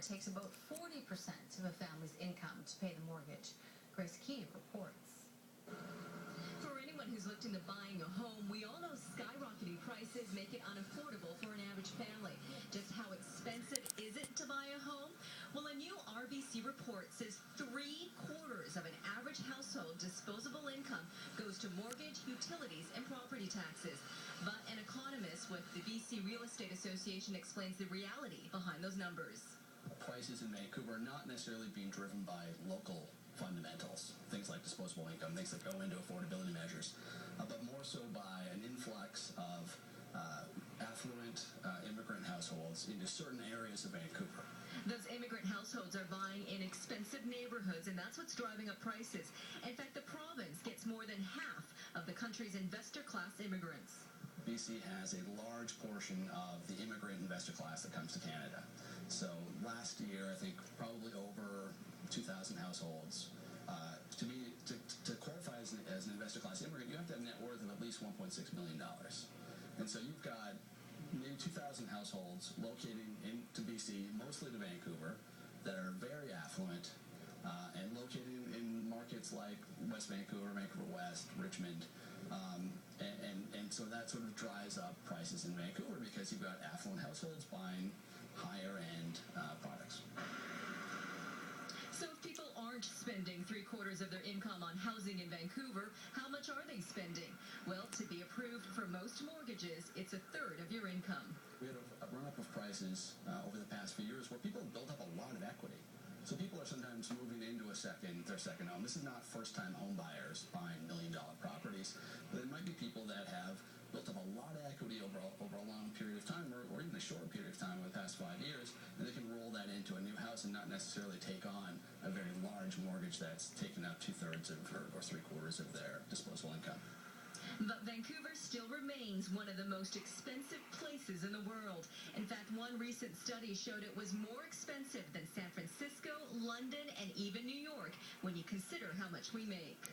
it takes about 40% of a family's income to pay the mortgage. Grace Key reports. For anyone who's looked into buying a home, we all know skyrocketing prices make it unaffordable for an average family. Just how expensive is it to buy a home? Well, a new RBC report says 3/4 of an average household disposable income goes to mortgage, utilities, and property taxes. But an economist with the BC Real Estate Association explains the reality behind those numbers. Prices in Vancouver are not necessarily being driven by local fundamentals, things like disposable income, things that go into affordability measures, but more so by an influx of affluent immigrant households into certain areas of Vancouver. Those immigrant households are buying in expensive neighborhoods, and that's what's driving up prices. In fact, the province gets more than half of the country's investor-class immigrants. BC has a large portion of the immigrant investor class that comes to Canada. So last year, I think probably over 2,000 households. To qualify as an investor class immigrant, you have to have a net worth of at least $1.6 million. And so you've got maybe 2,000 households locating into BC, mostly to Vancouver, that are very affluent and located in markets like West Vancouver, Vancouver West, Richmond. And so that sort of drives up prices in Vancouver because you've got affluent households buying higher-end products. So if people aren't spending 3/4 of their income on housing in Vancouver, how much are they spending? Well, to be approved for most mortgages, it's 1/3 of your income. We had a run-up of prices over the past few years where people have built up a lot of equity. So people are sometimes moving into their second home. This is not first-time home buyers buying million-dollar properties, but it might be people that have built up a lot of equity over a long period of time, or even a short period of time over the past 5 years, and they can roll that into a new house and not necessarily take on a very large mortgage that's taken up 2/3 or 3/4 of their disposable income. But Vancouver still remains one of the most expensive places in the world. In fact, one recent study showed it was more expensive than San Francisco, London, and even New York when you consider how much we make.